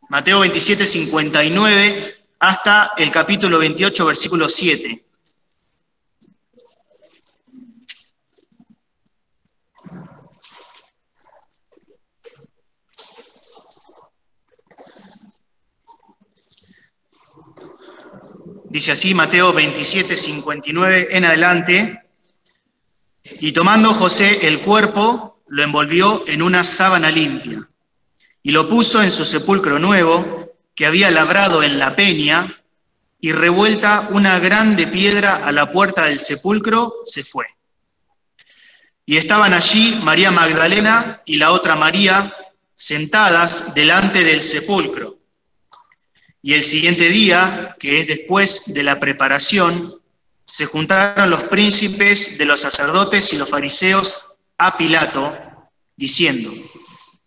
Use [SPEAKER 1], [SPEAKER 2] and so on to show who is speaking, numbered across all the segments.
[SPEAKER 1] Mateo 27, 59 hasta el capítulo 28, versículo 7. Dice así, Mateo 27, 59 en adelante. Y tomando José el cuerpo, lo envolvió en una sábana limpia, y lo puso en su sepulcro nuevo, que había labrado en la peña, y revuelta una grande piedra a la puerta del sepulcro, se fue. Y estaban allí María Magdalena y la otra María, sentadas delante del sepulcro. Y el siguiente día, que es después de la preparación, se juntaron los príncipes de los sacerdotes y los fariseos a Pilato, diciendo: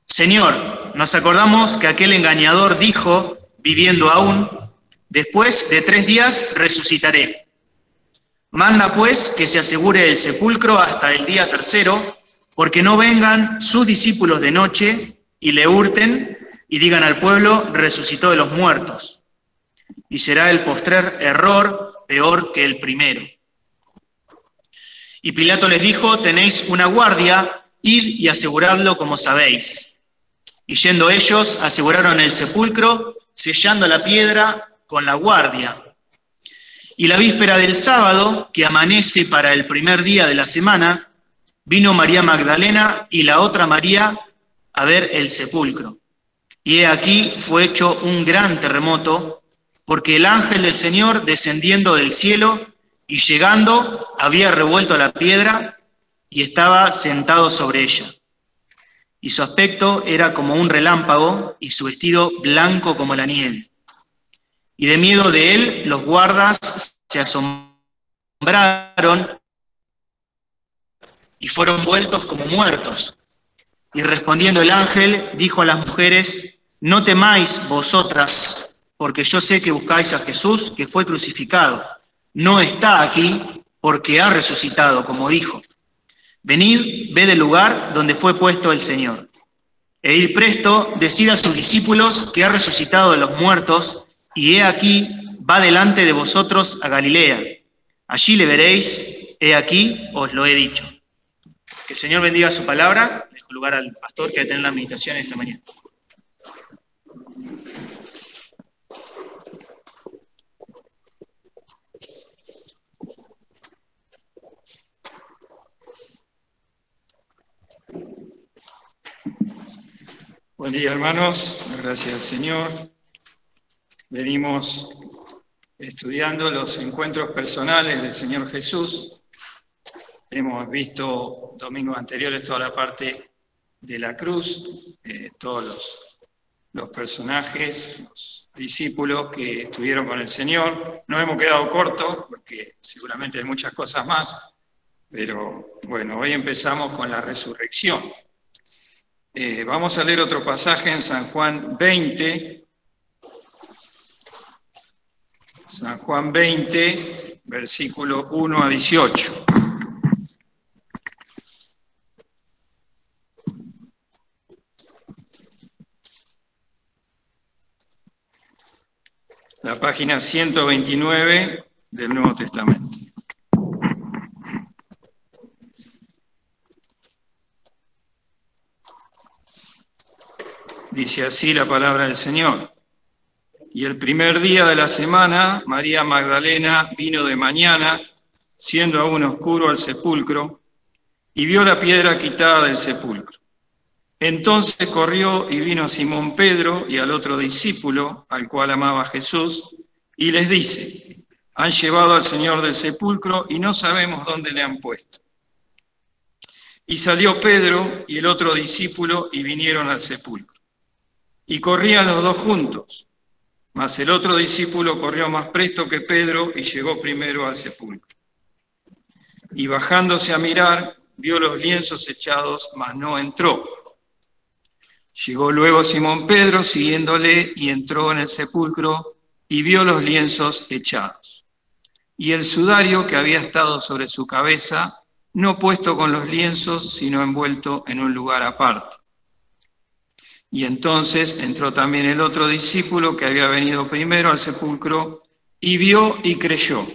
[SPEAKER 1] Señor, nos acordamos que aquel engañador dijo, viviendo aún, después de 3 días resucitaré. Manda pues que se asegure el sepulcro hasta el día 3, porque no vengan sus discípulos de noche y le hurten y digan al pueblo, resucitó de los muertos. Y será el postrer error peor que el primero. Y Pilato les dijo: tenéis una guardia, id y aseguradlo como sabéis. Y yendo ellos, aseguraron el sepulcro, sellando la piedra con la guardia. Y la víspera del sábado, que amanece para el primer día de la semana, vino María Magdalena y la otra María a ver el sepulcro. Y he aquí fue hecho un gran terremoto, porque el ángel del Señor, descendiendo del cielo y llegando, había revuelto la piedra y estaba sentado sobre ella. Y su aspecto era como un relámpago y su vestido blanco como la nieve. Y de miedo de él, los guardas se asombraron y fueron vueltos como muertos. Y respondiendo el ángel, dijo a las mujeres: no temáis vosotras, porque yo sé que buscáis a Jesús, que fue crucificado. No está aquí, porque ha resucitado, como dijo. Venid, ved el lugar donde fue puesto el Señor. E id presto, decid a sus discípulos que ha resucitado de los muertos, y he aquí, va delante de vosotros a Galilea. Allí le veréis, he aquí, os lo he dicho. Que el Señor bendiga su palabra. Dejo lugar al pastor que va a tener la meditación esta mañana.
[SPEAKER 2] Buen día, hermanos. Gracias al Señor. Venimos estudiando los encuentros personales del Señor Jesús. Hemos visto domingos anteriores toda la parte de la cruz, todos los personajes, los discípulos que estuvieron con el Señor. No hemos quedado cortos, porque seguramente hay muchas cosas más, pero bueno, hoy empezamos con la resurrección. Vamos a leer otro pasaje en San Juan 20. San Juan 20, versículo 1 a 18. La página 129 del Nuevo Testamento. Dice así la palabra del Señor. Y el primer día de la semana, María Magdalena vino de mañana, siendo aún oscuro, al sepulcro, y vio la piedra quitada del sepulcro. Entonces corrió y vino a Simón Pedro y al otro discípulo, al cual amaba Jesús, y les dice: han llevado al Señor del sepulcro y no sabemos dónde le han puesto. Y salió Pedro y el otro discípulo y vinieron al sepulcro. Y corrían los dos juntos. Mas el otro discípulo corrió más presto que Pedro y llegó primero al sepulcro. Y bajándose a mirar, vio los lienzos echados, mas no entró. Llegó luego Simón Pedro, siguiéndole, y entró en el sepulcro, y vio los lienzos echados. Y el sudario que había estado sobre su cabeza, no puesto con los lienzos, sino envuelto en un lugar aparte. Y entonces entró también el otro discípulo que había venido primero al sepulcro, y vio y creyó,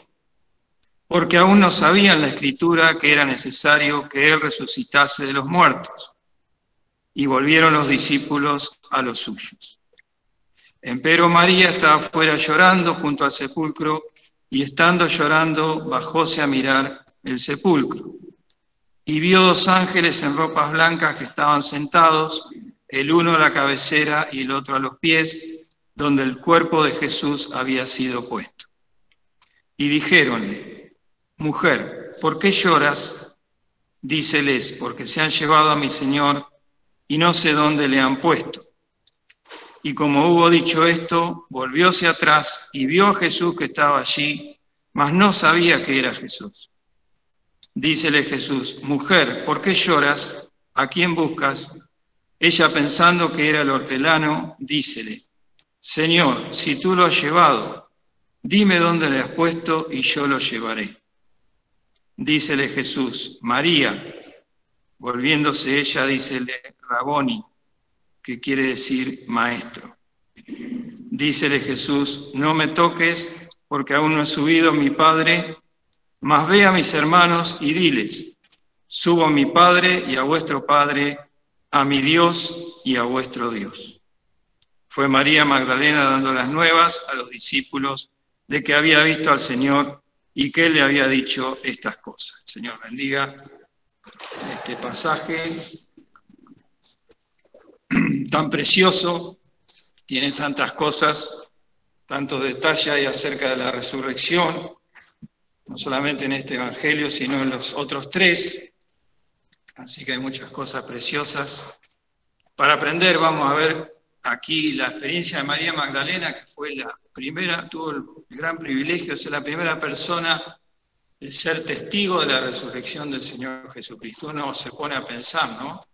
[SPEAKER 2] porque aún no sabían la Escritura que era necesario que él resucitase de los muertos. Y volvieron los discípulos a los suyos. Empero María estaba fuera llorando junto al sepulcro, y estando llorando, bajóse a mirar el sepulcro. Y vio dos ángeles en ropas blancas que estaban sentados, el uno a la cabecera y el otro a los pies, donde el cuerpo de Jesús había sido puesto. Y dijéronle: Mujer, ¿por qué lloras? Díceles: porque se han llevado a mi Señor, y no sé dónde le han puesto. Y como hubo dicho esto, volvióse atrás y vio a Jesús que estaba allí, mas no sabía que era Jesús. Dícele Jesús: Mujer, ¿por qué lloras? ¿A quién buscas? Ella, pensando que era el hortelano, dícele: Señor, si tú lo has llevado, dime dónde le has puesto y yo lo llevaré. Dícele Jesús: María. Volviéndose ella, dícele: Raboni, que quiere decir maestro. Dícele Jesús: No me toques, porque aún no he subido a mi Padre, mas ve a mis hermanos y diles: Subo a mi Padre y a vuestro Padre, a mi Dios y a vuestro Dios. Fue María Magdalena dando las nuevas a los discípulos de que había visto al Señor y que Él le había dicho estas cosas. El Señor bendiga este pasaje tan precioso, tiene tantas cosas, tantos detalles hay acerca de la resurrección, no solamente en este Evangelio, sino en los otros tres. Así que hay muchas cosas preciosas. Para aprender vamos a ver aquí la experiencia de María Magdalena, que fue la primera, tuvo el gran privilegio de ser la primera persona de ser testigo de la resurrección del Señor Jesucristo. Uno se pone a pensar, ¿no?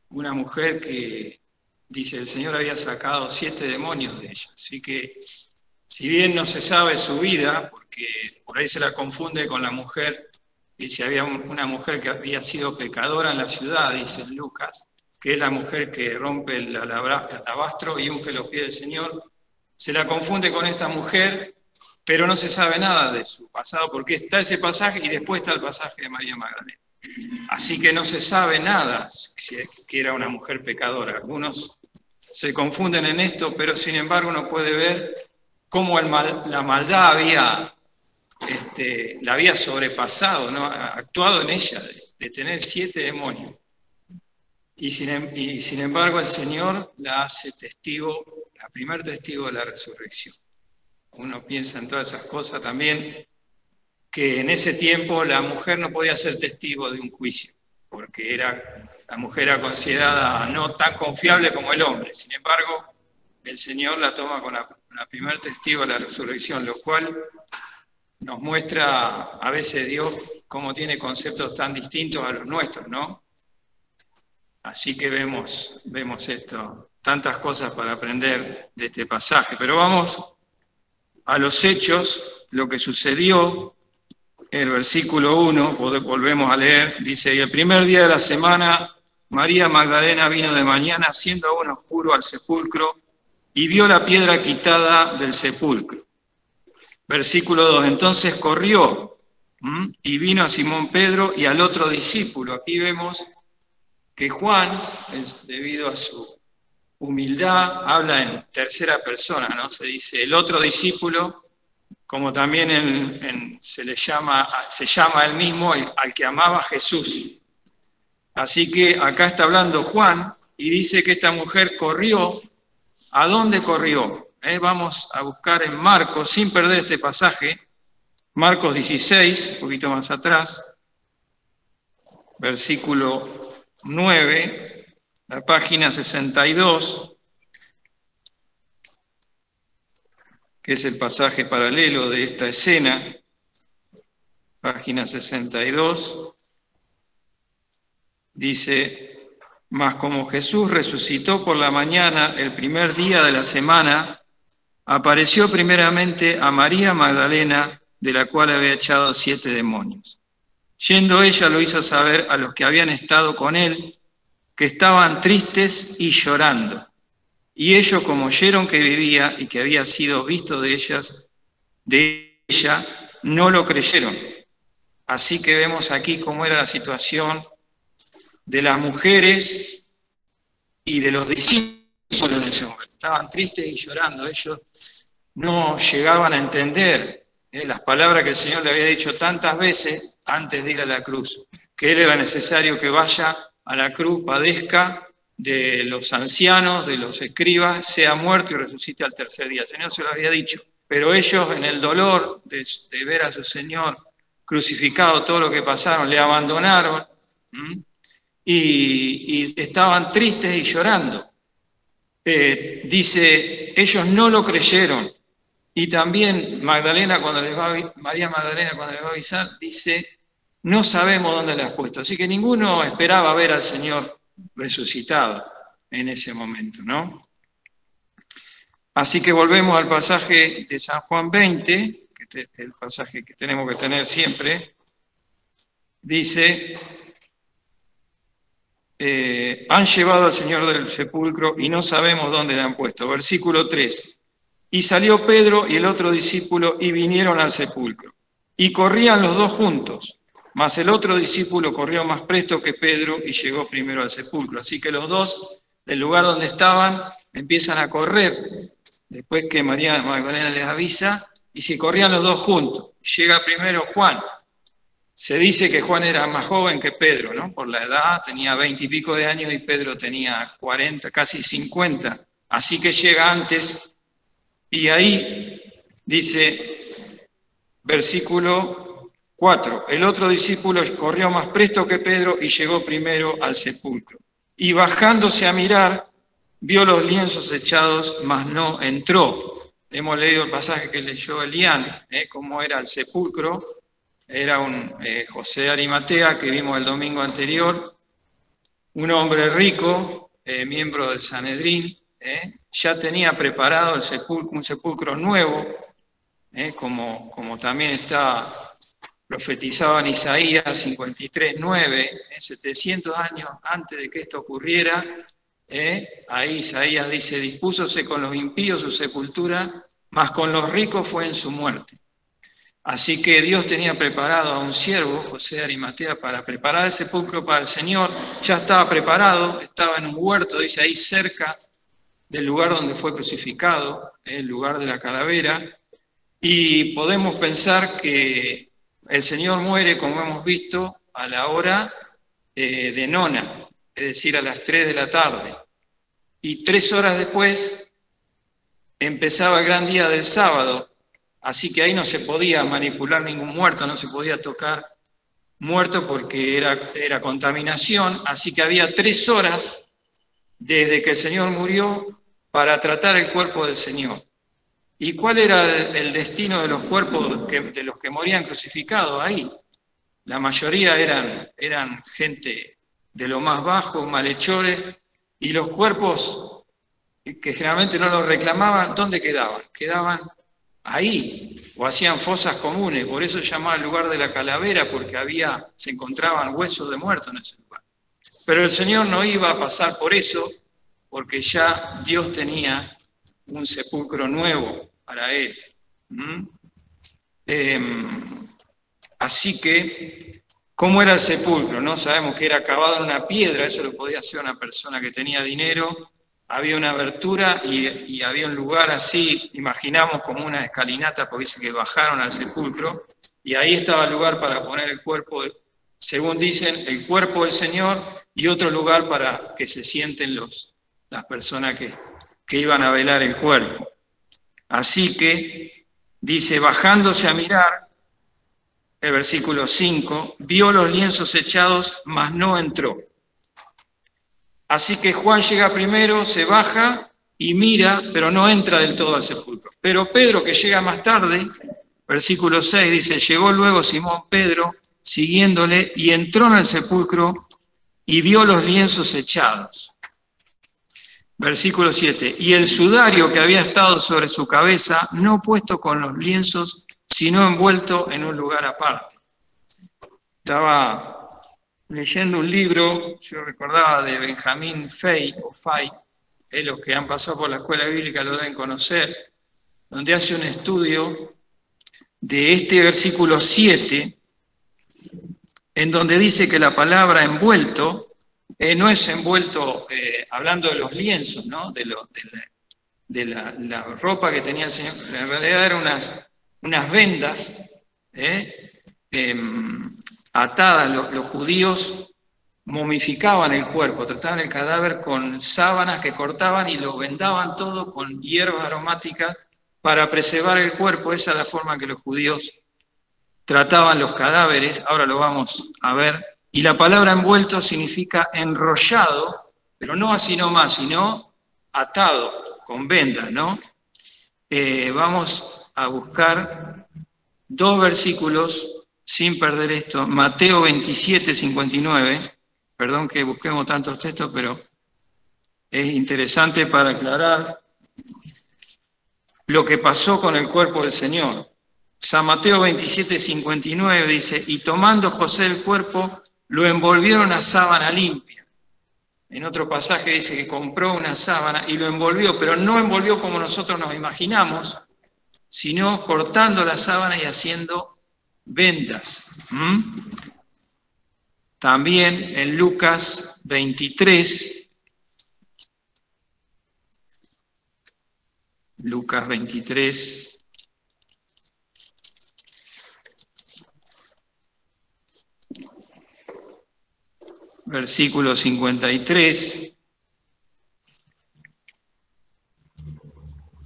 [SPEAKER 2] Una mujer que, dice, el Señor había sacado 7 demonios de ella. Así que, si bien no se sabe su vida, porque por ahí se la confunde con la mujer, y si había una mujer que había sido pecadora en la ciudad, dice Lucas, que es la mujer que rompe el alabastro y unge los pies del Señor, se la confunde con esta mujer, pero no se sabe nada de su pasado, porque está ese pasaje y después está el pasaje de María Magdalena. Así que no se sabe nada que era una mujer pecadora. Algunos se confunden en esto, pero sin embargo uno puede ver cómo la maldad la había sobrepasado, ¿no? Actuado en ella, de tener 7 demonios. Y sin embargo el Señor la hace testigo, la primer testigo de la resurrección. Uno piensa en todas esas cosas también, que en ese tiempo la mujer no podía ser testigo de un juicio, porque la mujer era considerada no tan confiable como el hombre. Sin embargo, el Señor la toma con la primer testigo de la resurrección, lo cual nos muestra a veces Dios cómo tiene conceptos tan distintos a los nuestros, ¿no? Así que vemos esto, tantas cosas para aprender de este pasaje. Pero vamos a los hechos, lo que sucedió. El versículo 1, volvemos a leer, dice: Y el primer día de la semana, María Magdalena vino de mañana, siendo aún oscuro, al sepulcro, y vio la piedra quitada del sepulcro. Versículo 2, entonces corrió y vino a Simón Pedro y al otro discípulo. Aquí vemos que Juan, debido a su humildad, habla en tercera persona, ¿no? Se dice el otro discípulo, como también se llama él mismo al que amaba Jesús. Así que acá está hablando Juan y dice que esta mujer corrió. ¿A dónde corrió? Vamos a buscar en Marcos, sin perder este pasaje, Marcos 16, un poquito más atrás, versículo 9, la página 62, que es el pasaje paralelo de esta escena, página 62, dice: Mas como Jesús resucitó por la mañana, el primer día de la semana, apareció primeramente a María Magdalena, de la cual había echado 7 demonios. Yendo ella lo hizo saber a los que habían estado con él, que estaban tristes y llorando. Y ellos, como oyeron que vivía y que había sido visto de ella, no lo creyeron. Así que vemos aquí cómo era la situación de las mujeres y de los discípulos en ese momento. Estaban tristes y llorando. Ellos no llegaban a entender las palabras que el Señor le había dicho tantas veces antes de ir a la cruz, que Él era necesario que vaya a la cruz, padezca de los ancianos, de los escribas, sea muerto y resucite al tercer día. El Señor se lo había dicho, pero ellos en el dolor de ver a su Señor crucificado, todo lo que pasaron, le abandonaron y estaban tristes y llorando. Dice, ellos no lo creyeron. Y también María Magdalena, cuando les va a avisar, dice, no sabemos dónde le has puesto. Así que ninguno esperaba ver al Señor resucitado en ese momento, ¿no? Así que volvemos al pasaje de San Juan 20, que es el pasaje que tenemos que tener siempre. Dice, han llevado al Señor del sepulcro y no sabemos dónde le han puesto. Versículo 3. Y salió Pedro y el otro discípulo y vinieron al sepulcro. Y corrían los dos juntos. Mas el otro discípulo corrió más presto que Pedro y llegó primero al sepulcro. Así que los dos, del lugar donde estaban, empiezan a correr. Después que María Magdalena les avisa, y se corrían los dos juntos. Llega primero Juan. Se dice que Juan era más joven que Pedro, ¿no? Por la edad, tenía 20 y pico de años y Pedro tenía 40, casi 50. Así que llega antes. Y ahí dice, versículo 4. El otro discípulo corrió más presto que Pedro y llegó primero al sepulcro. Y bajándose a mirar, vio los lienzos echados, mas no entró. Hemos leído el pasaje que leyó Elian, cómo era el sepulcro. Era un José de Arimatea, que vimos el domingo anterior, un hombre rico, miembro del Sanedrín, ya tenía preparado el sepulcro, un sepulcro nuevo, como también está profetizado en Isaías 53:9, 700 años antes de que esto ocurriera. Ahí Isaías dice, dispúsose con los impíos su sepultura, mas con los ricos fue en su muerte. Así que Dios tenía preparado a un siervo, José de Arimatea, para preparar el sepulcro para el Señor. Ya estaba preparado, estaba en un huerto, dice ahí cerca del lugar donde fue crucificado, el lugar de la calavera. Y podemos pensar que el Señor muere, como hemos visto, a la hora de nona, es decir, a las 3 de la tarde. Y 3 horas después empezaba el gran día del sábado, así que ahí no se podía manipular ningún muerto, no se podía tocar muerto porque era contaminación, así que había 3 horas desde que el Señor murió para tratar el cuerpo del Señor. ¿Y cuál era el destino de los cuerpos de los que morían crucificados ahí? La mayoría eran gente de lo más bajo, malhechores, y los cuerpos que generalmente no los reclamaban, ¿dónde quedaban? Quedaban ahí, o hacían fosas comunes, por eso se llamaba el lugar de la calavera, porque se encontraban huesos de muertos en ese lugar. Pero el Señor no iba a pasar por eso, porque ya Dios tenía un sepulcro nuevo para Él. Así que, ¿cómo era el sepulcro? No sabemos que era cavado en una piedra, eso lo podía hacer una persona que tenía dinero. Había una abertura y había un lugar así, imaginamos como una escalinata, porque dice que bajaron al sepulcro, y ahí estaba el lugar para poner el cuerpo, según dicen, el cuerpo del Señor, y otro lugar para que se sienten las personas que iban a velar el cuerpo. Así que, dice, bajándose a mirar, el versículo 5, vio los lienzos echados, mas no entró. Así que Juan llega primero, se baja y mira, pero no entra del todo al sepulcro. Pero Pedro, que llega más tarde, versículo 6, dice, llegó luego Simón Pedro, siguiéndole, y entró en el sepulcro y vio los lienzos echados. Versículo 7, y el sudario que había estado sobre su cabeza, no puesto con los lienzos, sino envuelto en un lugar aparte. Estaba leyendo un libro, yo recordaba de Benjamin Fay, los que han pasado por la escuela bíblica lo deben conocer, donde hace un estudio de este versículo 7, en donde dice que la palabra envuelto no es envuelto, hablando de los lienzos, ¿no? de la ropa que tenía el Señor, en realidad eran unas vendas atadas. Los judíos momificaban el cuerpo, trataban el cadáver con sábanas que cortaban y lo vendaban todo con hierbas aromáticas para preservar el cuerpo. Esa es la forma en que los judíos trataban los cadáveres, ahora lo vamos a ver. Y la palabra envuelto significa enrollado, pero no así nomás, sino atado, con vendas, ¿no? Vamos a buscar 2 versículos sin perder esto. Mateo 27, 59. Perdón que busquemos tantos textos, pero es interesante para aclarar lo que pasó con el cuerpo del Señor. San Mateo 27, 59 dice, y tomando José el cuerpo, lo envolvió en una sábana limpia. En otro pasaje dice que compró una sábana y lo envolvió, pero no envolvió como nosotros nos imaginamos, sino cortando la sábana y haciendo vendas. También en Lucas 23, versículo 53,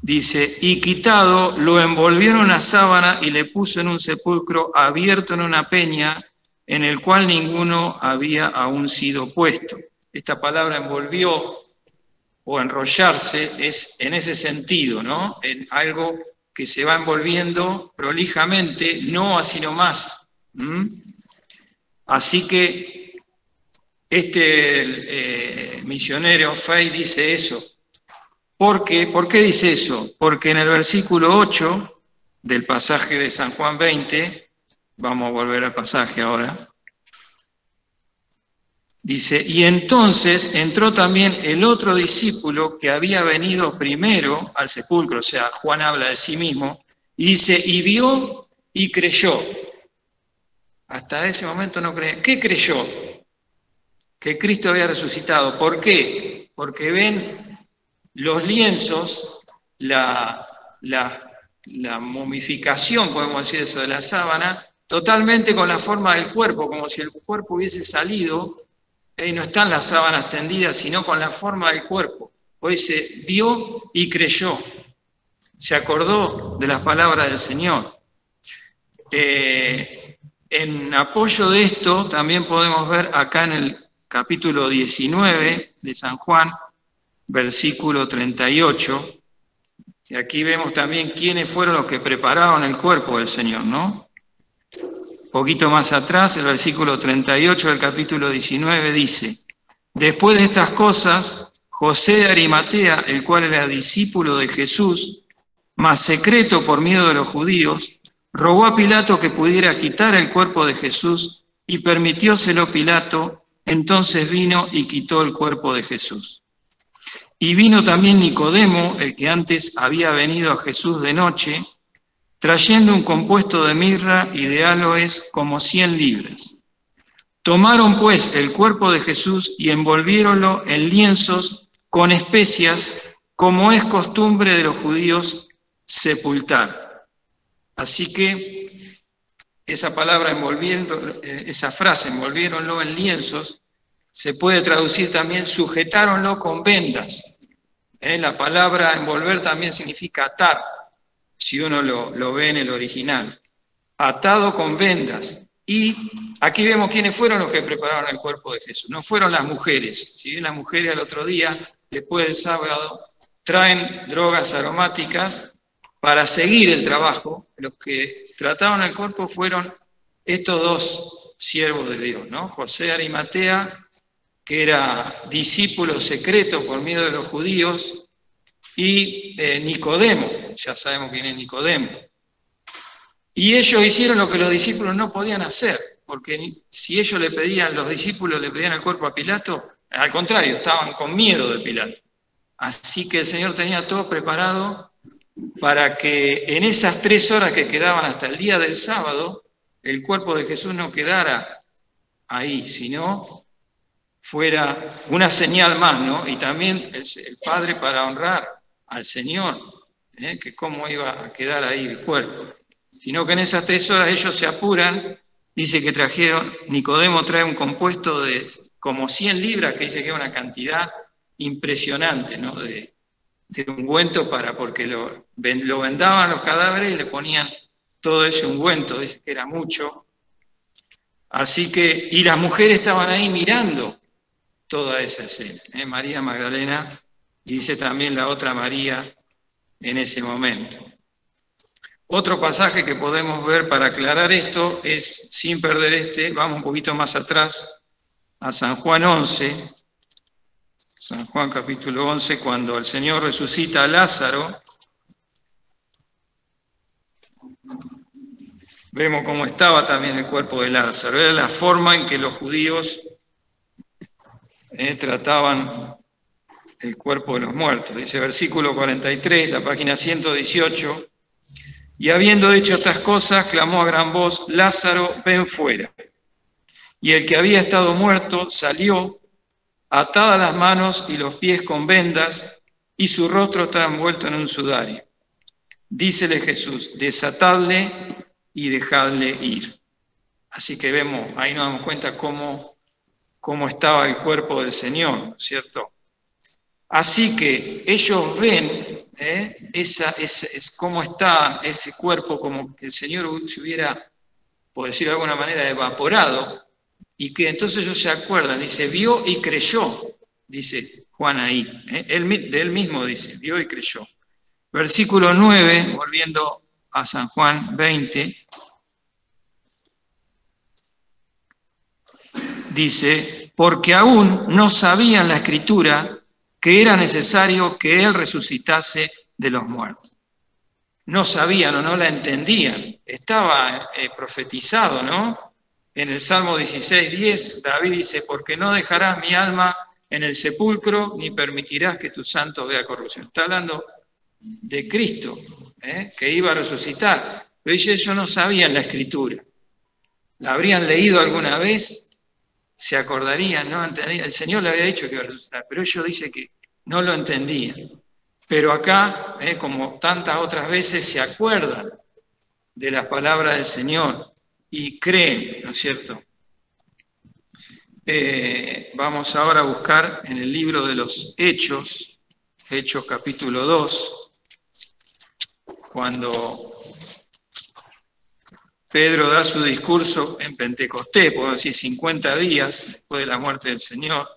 [SPEAKER 2] dice, y quitado, lo envolvió en una sábana y le puso en un sepulcro abierto en una peña, en el cual ninguno había aún sido puesto. Esta palabra envolvió o enrollarse es en ese sentido, ¿no? En algo que se va envolviendo prolijamente, no así nomás. Así que este misionero Fay dice eso. ¿Por qué dice eso? Porque en el versículo 8 del pasaje de San Juan 20, vamos a volver al pasaje ahora, dice, y entonces entró también el otro discípulo que había venido primero al sepulcro, o sea, Juan habla de sí mismo, y dice, y vio y creyó. Hasta ese momento no creía. ¿Qué creyó? Que Cristo había resucitado. ¿Por qué? Porque ven los lienzos, la momificación, podemos decir eso, de la sábana, totalmente con la forma del cuerpo, como si el cuerpo hubiese salido. Y no están las sábanas tendidas, sino con la forma del cuerpo. Por eso vio y creyó. Se acordó de las palabras del Señor. En apoyo de esto, también podemos ver acá en el capítulo 19 de San Juan, versículo 38. Y aquí vemos también quiénes fueron los que prepararon el cuerpo del Señor, ¿no? Poquito más atrás, el versículo 38 del capítulo 19 dice, después de estas cosas, José de Arimatea, el cual era discípulo de Jesús, mas secreto por miedo de los judíos, rogó a Pilato que pudiera quitar el cuerpo de Jesús y permitióselo Pilato, entonces vino y quitó el cuerpo de Jesús. Y vino también Nicodemo, el que antes había venido a Jesús de noche, trayendo un compuesto de mirra y de áloes como 100 libras. Tomaron pues el cuerpo de Jesús y envolviéronlo en lienzos con especias, como es costumbre de los judíos sepultar. Así que esa palabra esa frase, envolviéronlo en lienzos, se puede traducir también sujetáronlo con vendas. La palabra envolver también significa atar, si uno lo ve en el original, atado con vendas. Y aquí vemos quiénes fueron los que prepararon el cuerpo de Jesús. No fueron las mujeres. Si bien las mujeres al otro día, después del sábado, traen drogas aromáticas para seguir el trabajo, los que trataron el cuerpo fueron estos 2 siervos de Dios, ¿no? José de Arimatea, que era discípulo secreto por miedo de los judíos, y Nicodemo, ya sabemos quién es Nicodemo. Y ellos hicieron lo que los discípulos no podían hacer, porque si ellos le pedían, los discípulos le pedían el cuerpo a Pilato, al contrario, estaban con miedo de Pilato. Así que el Señor tenía todo preparado para que en esas 3 horas que quedaban hasta el día del sábado, el cuerpo de Jesús no quedara ahí, sino fuera una señal más, ¿no? Y también el Padre para honrar al Señor, que cómo iba a quedar ahí el cuerpo. Sino que en esas 3 horas ellos se apuran, dice que trajeron, Nicodemo trae un compuesto de como 100 libras, que dice que es una cantidad impresionante, ¿no? De ungüento porque lo vendaban los cadáveres y le ponían todo ese ungüento, dice que era mucho. Así que, y las mujeres estaban ahí mirando toda esa escena, María Magdalena, y dice también la otra María en ese momento. Otro pasaje que podemos ver para aclarar esto es, sin perder vamos un poquito más atrás, a San Juan 11, San Juan capítulo 11, cuando el Señor resucita a Lázaro, vemos cómo estaba también el cuerpo de Lázaro. Era la forma en que los judíos trataban el cuerpo de los muertos. Dice versículo 43, la página 118, y habiendo hecho estas cosas, clamó a gran voz, Lázaro, ven fuera. Y el que había estado muerto salió, atadas las manos y los pies con vendas, y su rostro estaba envuelto en un sudario. Dícele Jesús, desatadle y dejadle ir. Así que vemos, ahí nos damos cuenta cómo estaba el cuerpo del Señor, ¿cierto? Así que ellos ven cómo está ese cuerpo, como que el Señor se hubiera, por decirlo de alguna manera, evaporado, y que entonces ellos se acuerdan, dice, vio y creyó, dice Juan ahí, de él mismo dice, vio y creyó. Versículo 9, volviendo a San Juan 20, dice, porque aún no sabían la Escritura que era necesario que Él resucitase de los muertos. No sabían o no la entendían. Estaba profetizado, ¿no? En el Salmo 16:10, David dice, porque no dejarás mi alma en el sepulcro, ni permitirás que tu santo vea corrupción. Está hablando de Cristo, que iba a resucitar. Pero ellos no sabían la Escritura. ¿La habrían leído alguna vez? Se acordarían, no entendían. El Señor le había dicho que iba a resucitar, pero ellos dicen que no lo entendían. Pero acá, como tantas otras veces, se acuerdan de las palabras del Señor y creen, ¿no es cierto? Vamos ahora a buscar en el libro de los Hechos, Hechos capítulo 2, cuando Pedro da su discurso en Pentecostés, podemos decir 50 días después de la muerte del Señor.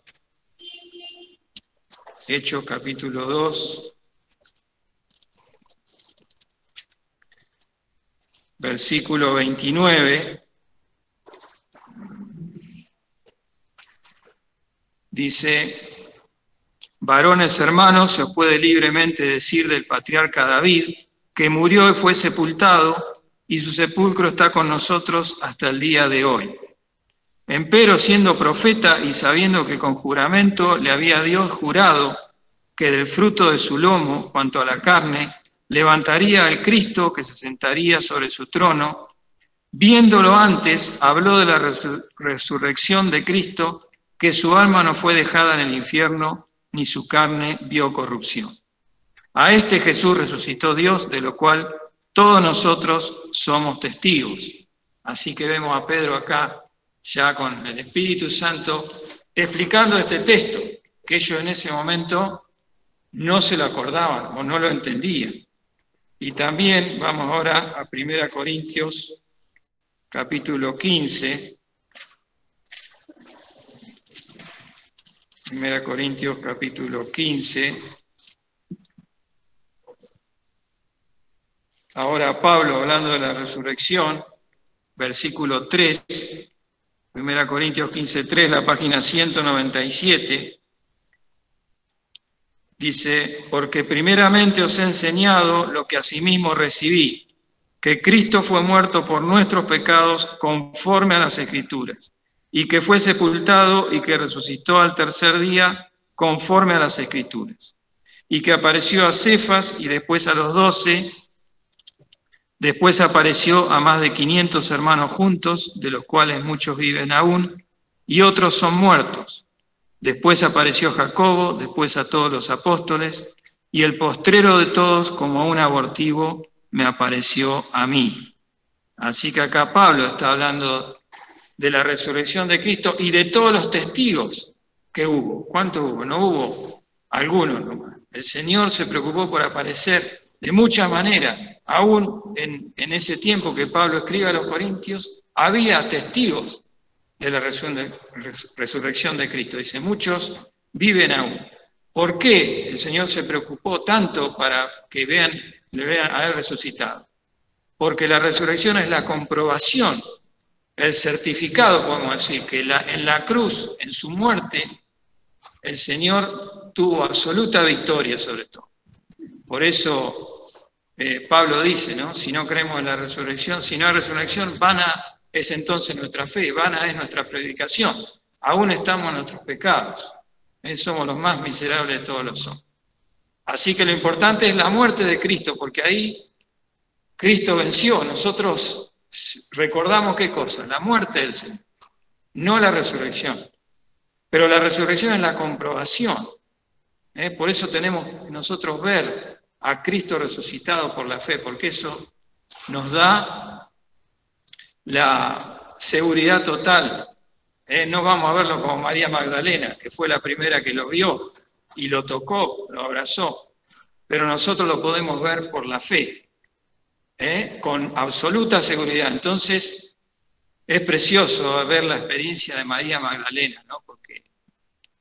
[SPEAKER 2] Hechos capítulo 2, versículo 29, dice, varones hermanos, se os puede libremente decir del patriarca David, que murió y fue sepultado, y su sepulcro está con nosotros hasta el día de hoy. Empero, siendo profeta y sabiendo que con juramento le había Dios jurado que del fruto de su lomo, cuanto a la carne, levantaría al Cristo que se sentaría sobre su trono, viéndolo antes, habló de la resurrección de Cristo, que su alma no fue dejada en el infierno, ni su carne vio corrupción. A este Jesús resucitó Dios, de lo cual todos nosotros somos testigos. Así que vemos a Pedro acá, ya con el Espíritu Santo, explicando este texto, que ellos en ese momento no se lo acordaban o no lo entendían. Y también vamos ahora a 1 Corintios, capítulo 15. 1 Corintios, capítulo 15. Ahora Pablo, hablando de la resurrección, versículo 3, 1 Corintios 15:3, la página 197, dice, porque primeramente os he enseñado lo que asimismo recibí, que Cristo fue muerto por nuestros pecados conforme a las Escrituras, y que fue sepultado y que resucitó al tercer día conforme a las Escrituras, y que apareció a Cefas y después a los 12, después apareció a más de 500 hermanos juntos, de los cuales muchos viven aún, y otros son muertos. Después apareció Jacobo, después a todos los apóstoles, y el postrero de todos, como un abortivo, me apareció a mí. Así que acá Pablo está hablando de la resurrección de Cristo y de todos los testigos que hubo. ¿Cuántos hubo? No hubo algunos nomás. El Señor se preocupó por aparecer de muchas maneras. Aún en ese tiempo que Pablo escribe a los Corintios, había testigos de la resurrección de Cristo. Dice, muchos viven aún. ¿Por qué el Señor se preocupó tanto para que le vean a Él resucitado? Porque la resurrección es la comprobación, el certificado, podemos decir, que en la cruz, en su muerte, el Señor tuvo absoluta victoria sobre todo. Por eso Pablo dice, ¿no? Si no creemos en la resurrección, si no hay resurrección, vana es entonces nuestra fe, vana es nuestra predicación. Aún estamos en nuestros pecados. Somos los más miserables de todos los hombres. Así que lo importante es la muerte de Cristo, porque ahí Cristo venció. Nosotros recordamos qué cosa, la muerte del Señor, no la resurrección. Pero la resurrección es la comprobación. Por eso tenemos nosotros ver a Cristo resucitado por la fe, porque eso nos da la seguridad total. No vamos a verlo como María Magdalena, que fue la primera que lo vio y lo tocó, lo abrazó. Pero nosotros lo podemos ver por la fe, con absoluta seguridad. Entonces, es precioso ver la experiencia de María Magdalena, ¿no? Porque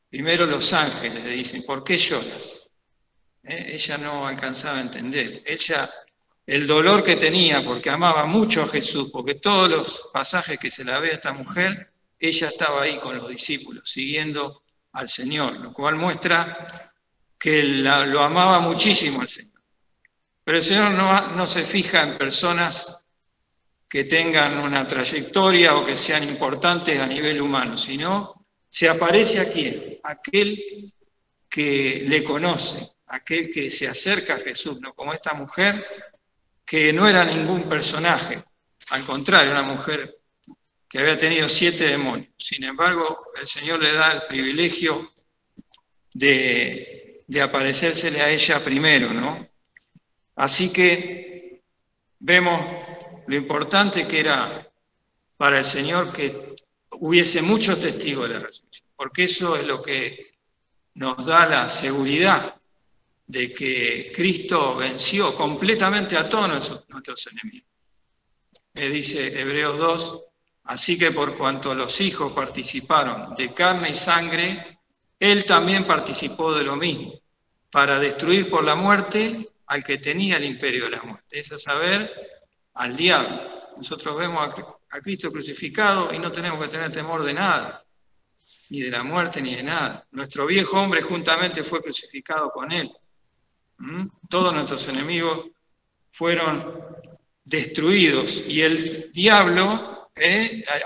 [SPEAKER 2] primero los ángeles le dicen, ¿por qué lloras? Ella no alcanzaba a entender. Ella, el dolor que tenía, porque amaba mucho a Jesús, porque todos los pasajes que se la ve a esta mujer, ella estaba ahí con los discípulos, siguiendo al Señor, lo cual muestra que lo amaba muchísimo al Señor. Pero el Señor no se fija en personas que tengan una trayectoria o que sean importantes a nivel humano, sino se aparece a quién, aquel que le conoce, aquel que se acerca a Jesús, ¿no? Como esta mujer que no era ningún personaje, al contrario, una mujer que había tenido 7 demonios. Sin embargo, el Señor le da el privilegio de aparecérsele a ella primero, ¿no? Así que vemos lo importante que era para el Señor que hubiese muchos testigos de la resurrección, porque eso es lo que nos da la seguridad de que Cristo venció completamente a todos nuestros enemigos. Dice Hebreos 2, así que por cuanto los hijos participaron de carne y sangre, Él también participó de lo mismo, para destruir por la muerte al que tenía el imperio de la muerte, es a saber, al diablo. Nosotros vemos a Cristo crucificado y no tenemos que tener temor de nada, ni de la muerte ni de nada. Nuestro viejo hombre juntamente fue crucificado con Él. Todos nuestros enemigos fueron destruidos y el diablo,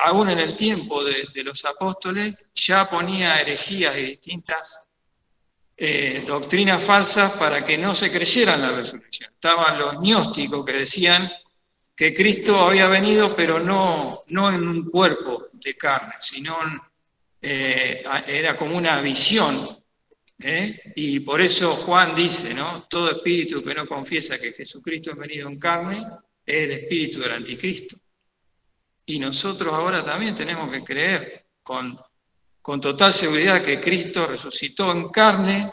[SPEAKER 2] aún en el tiempo de los apóstoles, ya ponía herejías y distintas doctrinas falsas para que no se creyera en la resurrección. Estaban los gnósticos que decían que Cristo había venido, pero no en un cuerpo de carne, sino era como una visión. Y por eso Juan dice, ¿no? Todo espíritu que no confiesa que Jesucristo es venido en carne es el espíritu del anticristo. Y nosotros ahora también tenemos que creer con total seguridad que Cristo resucitó en carne,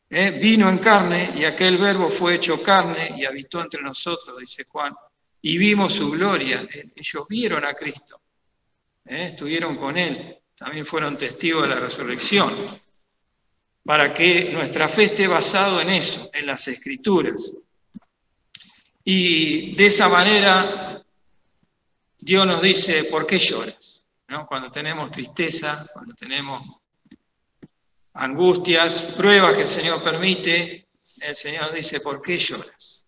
[SPEAKER 2] vino en carne, y aquel verbo fue hecho carne y habitó entre nosotros, dice Juan, y vimos su gloria. Ellos vieron a Cristo, estuvieron con Él, también fueron testigos de la resurrección, para que nuestra fe esté basada en eso, en las Escrituras. Y de esa manera Dios nos dice, ¿por qué lloras? ¿No? Cuando tenemos tristeza, cuando tenemos angustias, pruebas que el Señor permite, el Señor dice, ¿por qué lloras?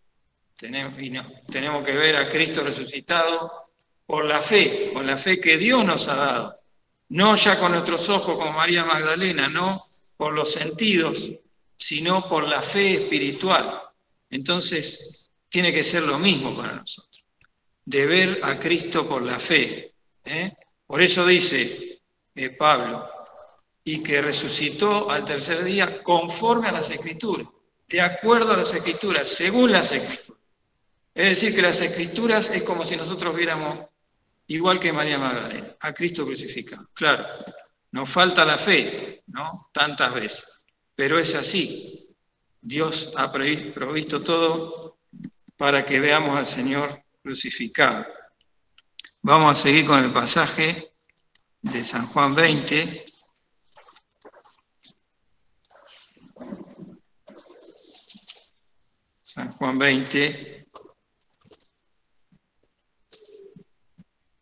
[SPEAKER 2] tenemos que ver a Cristo resucitado por la fe, con la fe que Dios nos ha dado. No ya con nuestros ojos como María Magdalena, no por los sentidos, sino por la fe espiritual. Entonces, tiene que ser lo mismo para nosotros, de ver a Cristo por la fe. Por eso dice Pablo, y que resucitó al tercer día conforme a las Escrituras, de acuerdo a las Escrituras, según las Escrituras. Es decir, que las Escrituras es como si nosotros viéramos, igual que María Magdalena, a Cristo crucificado. Claro, nos falta la fe, ¿no? Tantas veces, pero es así. Dios ha provisto todo para que veamos al Señor crucificado. Vamos a seguir con el pasaje de San Juan 20. San Juan 20,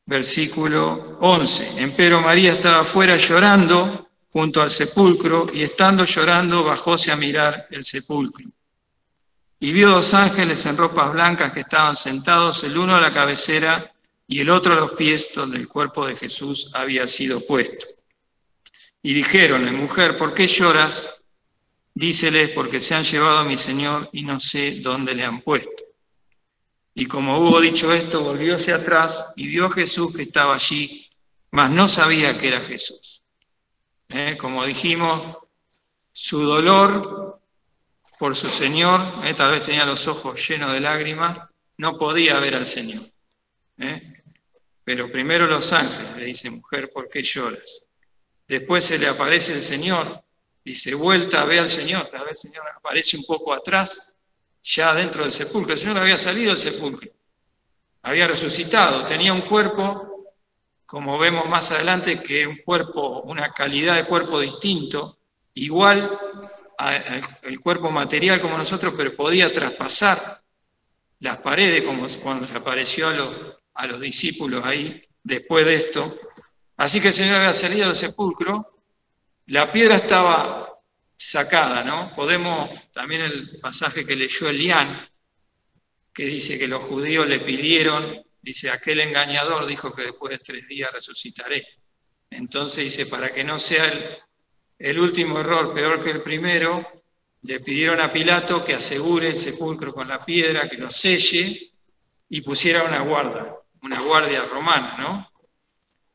[SPEAKER 2] versículo 11. Empero María estaba afuera llorando junto al sepulcro, y estando llorando bajóse a mirar el sepulcro. Y vio dos ángeles en ropas blancas que estaban sentados, el uno a la cabecera y el otro a los pies, donde el cuerpo de Jesús había sido puesto. Y dijeronle: mujer, ¿por qué lloras? Díceles: porque se han llevado a mi Señor y no sé dónde le han puesto. Y como hubo dicho esto, volvióse atrás y vio a Jesús que estaba allí, mas no sabía que era Jesús. Como dijimos, su dolor por su Señor, tal vez tenía los ojos llenos de lágrimas, no podía ver al Señor. Pero primero los ángeles le dicen: mujer, ¿por qué lloras? Después se le aparece el Señor, dice: vuelta, ve al Señor. Tal vez el Señor aparece un poco atrás, ya dentro del sepulcro. El Señor había salido del sepulcro, había resucitado, tenía un cuerpo, como vemos más adelante, que un cuerpo, una calidad de cuerpo distinto, igual al cuerpo material como nosotros, pero podía traspasar las paredes, como cuando se apareció a los discípulos ahí después de esto. Así que el Señor había salido del sepulcro, la piedra estaba sacada, ¿no? Podemos, también el pasaje que leyó Elián, que dice que los judíos le pidieron, dice: aquel engañador dijo que después de 3 días resucitaré. Entonces dice, para que no sea el último error peor que el primero, le pidieron a Pilato que asegure el sepulcro con la piedra, que lo selle y pusiera una guardia romana, ¿no?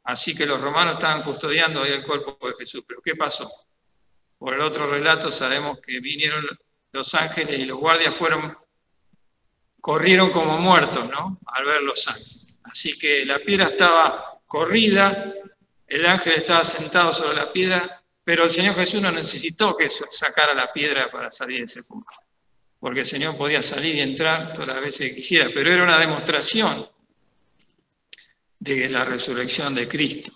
[SPEAKER 2] Así que los romanos estaban custodiando ahí el cuerpo de Jesús. ¿Pero qué pasó? Por el otro relato sabemos que vinieron los ángeles y los guardias corrieron como muertos, ¿no? Al ver los ángeles. Así que la piedra estaba corrida, el ángel estaba sentado sobre la piedra, pero el Señor Jesús no necesitó que sacara la piedra para salir del sepulcro, porque el Señor podía salir y entrar todas las veces que quisiera, pero era una demostración de la resurrección de Cristo.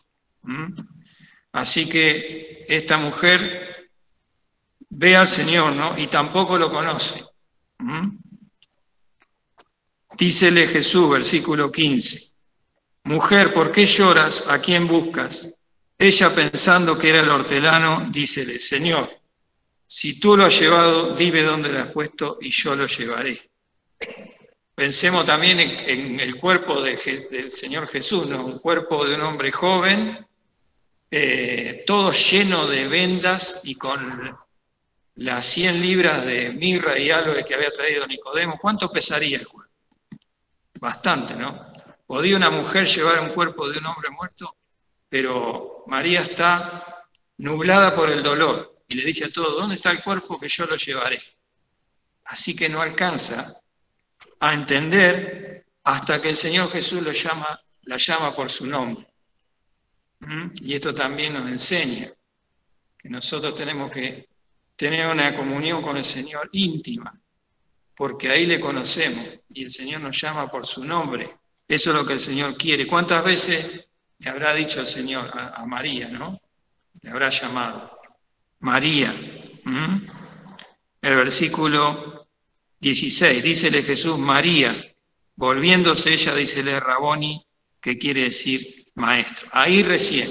[SPEAKER 2] Así que esta mujer ve al Señor, ¿no? Y tampoco lo conoce. Dícele Jesús, versículo 15: mujer, ¿por qué lloras? ¿A quién buscas? Ella, pensando que era el hortelano, dícele: Señor, si tú lo has llevado, dime dónde lo has puesto y yo lo llevaré. Pensemos también en el cuerpo del Señor Jesús, ¿no? Un cuerpo de un hombre joven, todo lleno de vendas y con las 100 libras de mirra y aloe que había traído Nicodemo. ¿Cuánto pesaría el cuerpo? Bastante, ¿no? ¿Podía una mujer llevar un cuerpo de un hombre muerto? Pero María está nublada por el dolor y le dice a todos: ¿dónde está el cuerpo? Que yo lo llevaré. Así que no alcanza a entender hasta que el Señor Jesús la llama por su nombre. Y esto también nos enseña que nosotros tenemos que tener una comunión con el Señor íntima, porque ahí le conocemos y el Señor nos llama por su nombre. Eso es lo que el Señor quiere. ¿Cuántas veces le habrá dicho el Señor a María, ¿no? Le habrá llamado María. El versículo 16, dícele Jesús: María. Volviéndose ella, dícele Raboni, que quiere decir maestro. Ahí recién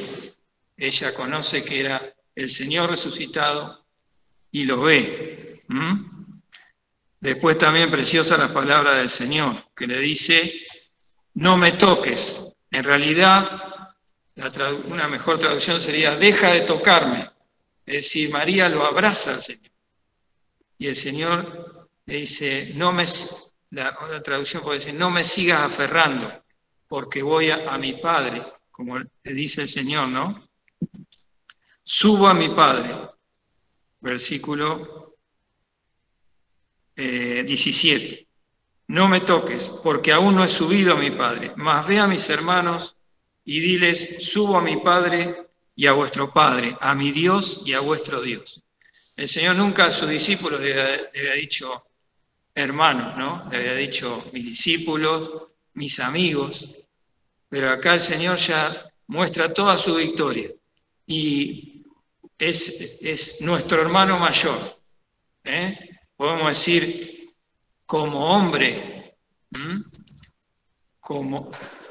[SPEAKER 2] ella conoce que era el Señor resucitado y lo ve. Después también preciosa la palabra del Señor, que le dice, no me toques. En realidad, una mejor traducción sería, deja de tocarme. Es decir, María lo abraza al Señor. Y el Señor le dice, la otra traducción puede decir, no me sigas aferrando, porque voy a mi Padre, como le dice el Señor, ¿no? Subo a mi Padre. Versículo 17. No me toques, porque aún no he subido a mi Padre, mas ve a mis hermanos y diles, subo a mi Padre y a vuestro Padre, a mi Dios y a vuestro Dios. El Señor nunca a sus discípulos le había dicho hermanos, ¿no? Le había dicho mis discípulos, mis amigos, pero acá el Señor ya muestra toda su victoria y es nuestro hermano mayor. Podemos decir, como hombre,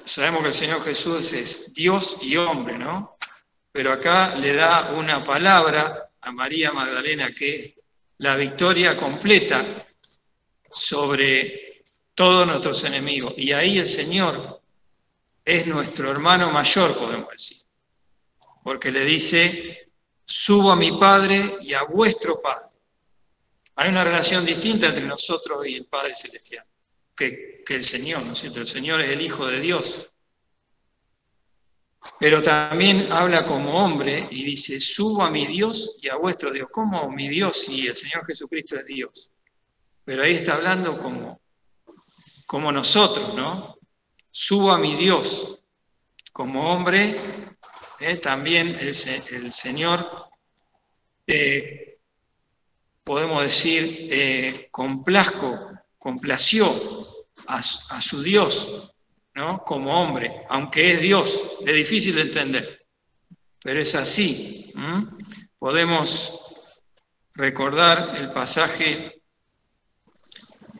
[SPEAKER 2] sabemos que el Señor Jesús es Dios y hombre, ¿no? Pero acá le da una palabra a María Magdalena que es la victoria completa sobre todos nuestros enemigos. Y ahí el Señor es nuestro hermano mayor, podemos decir. Porque le dice, subo a mi Padre y a vuestro Padre. Hay una relación distinta entre nosotros y el Padre Celestial, que el Señor, ¿no es cierto? El Señor es el Hijo de Dios. Pero también habla como hombre y dice, subo a mi Dios y a vuestro Dios. ¿Cómo mi Dios si el Señor Jesucristo es Dios? Pero ahí está hablando como nosotros, ¿no? Subo a mi Dios. Como hombre, también el Señor, podemos decir, complació a su Dios, ¿no? Como hombre, aunque es Dios, es difícil de entender, pero es así. Podemos recordar el pasaje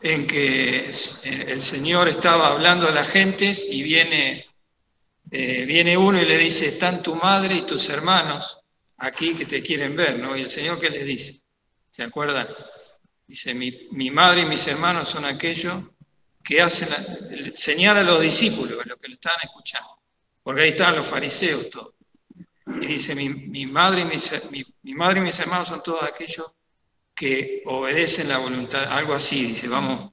[SPEAKER 2] en que el Señor estaba hablando a las gentes y viene uno y le dice, están tu madre y tus hermanos aquí que te quieren ver, ¿no? Y el Señor, ¿qué les dice? ¿Se acuerdan? Dice, mi madre y mis hermanos son aquellos que señala a los discípulos, a los que lo estaban escuchando, porque ahí estaban los fariseos todos. Y dice, mi madre y mis hermanos son todos aquellos que obedecen la voluntad, algo así, dice, vamos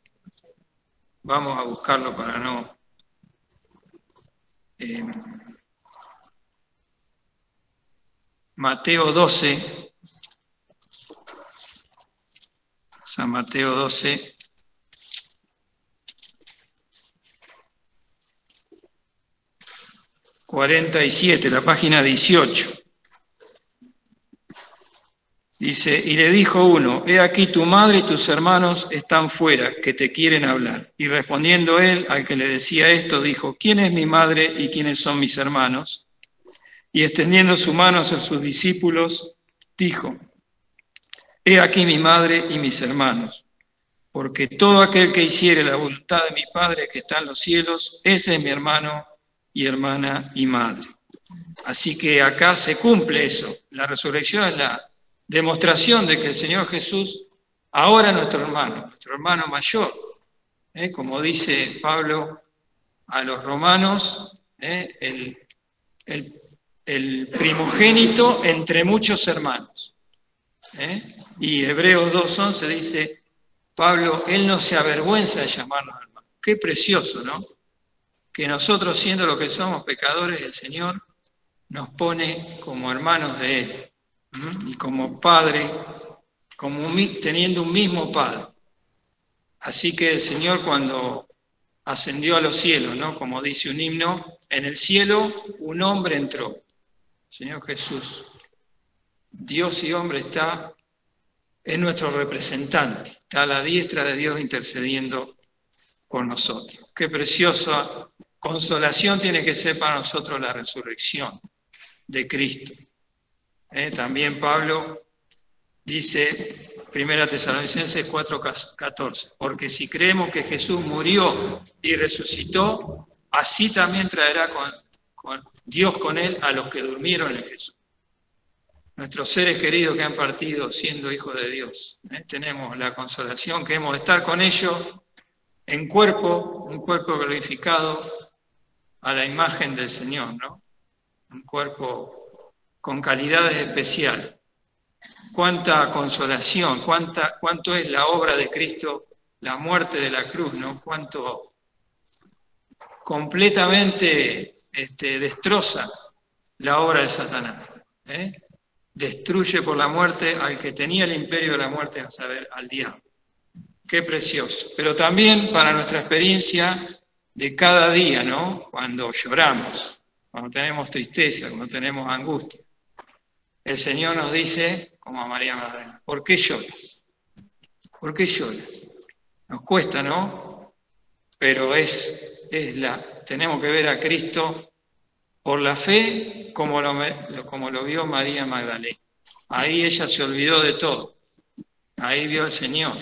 [SPEAKER 2] a buscarlo para no... Mateo 12, San Mateo 12, ...47, la página 18. Dice, y le dijo uno, he aquí tu madre y tus hermanos están fuera, que te quieren hablar. Y respondiendo él, al que le decía esto, dijo, ¿quién es mi madre y quiénes son mis hermanos? Y extendiendo su mano hacia sus discípulos, dijo, he aquí mi madre y mis hermanos, porque todo aquel que hiciere la voluntad de mi Padre que está en los cielos, ese es mi hermano y hermana y madre. Así que acá se cumple eso. La resurrección es la demostración de que el Señor Jesús ahora es nuestro hermano mayor. Como dice Pablo a los romanos, el primogénito entre muchos hermanos. Y Hebreos 2:11 dice, Pablo, él no se avergüenza de llamarnos hermanos. Qué precioso, ¿no? Que nosotros, siendo lo que somos pecadores, el Señor nos pone como hermanos de Él, y como Padre, teniendo un mismo Padre. Así que el Señor, cuando ascendió a los cielos, ¿no? Como dice un himno, en el cielo un hombre entró, Señor Jesús. Dios y hombre es nuestro representante, está a la diestra de Dios intercediendo por nosotros. Qué preciosa consolación tiene que ser para nosotros la resurrección de Cristo. También Pablo dice, 1 Tesalonicenses 4:14, porque si creemos que Jesús murió y resucitó, así también traerá con Dios con él a los que durmieron en Jesús. nuestros seres queridos que han partido siendo hijos de Dios. Tenemos la consolación que hemos de estar con ellos en cuerpo, un cuerpo glorificado a la imagen del Señor, ¿no? Un cuerpo con calidades especiales. Cuánta consolación, cuánto es la obra de Cristo, la muerte de la cruz, ¿no? Cuánto completamente destroza la obra de Satanás. Destruye por la muerte al que tenía el imperio de la muerte, a saber, al diablo. Qué precioso. Pero también para nuestra experiencia de cada día, ¿no? Cuando lloramos, cuando tenemos tristeza, cuando tenemos angustia. El Señor nos dice, como a María Magdalena, ¿por qué lloras? ¿Por qué lloras? Nos cuesta, ¿no? Pero tenemos que ver a Cristo por la fe como lo vio María Magdalena. Ahí ella se olvidó de todo. Ahí vio al Señor.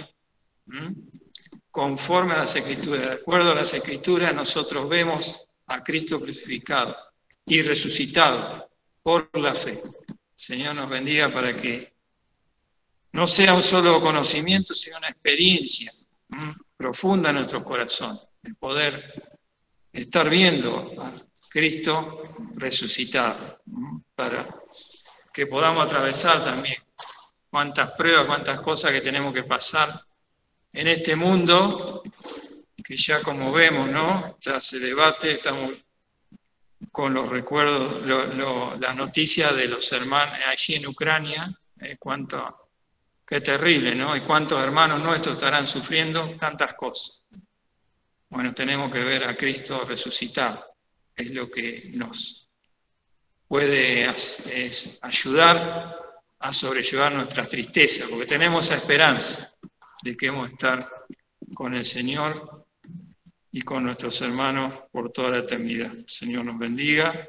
[SPEAKER 2] Conforme a las Escrituras, de acuerdo a las Escrituras, nosotros vemos a Cristo crucificado y resucitado por la fe. Señor nos bendiga para que no sea un solo conocimiento, sino una experiencia profunda en nuestro corazón, el poder estar viendo a Cristo resucitado, para que podamos atravesar también cuántas pruebas, cuántas cosas que tenemos que pasar en este mundo, que ya como vemos, ¿no? Ya se debate, estamos con los recuerdos, la noticia de los hermanos allí en Ucrania, qué terrible, ¿no? Y cuántos hermanos nuestros estarán sufriendo tantas cosas. Bueno, tenemos que ver a Cristo resucitado, es lo que nos puede ayudar a sobrellevar nuestras tristezas, porque tenemos esa esperanza de que hemos de estar con el Señor y con nuestros hermanos por toda la eternidad. El Señor nos bendiga.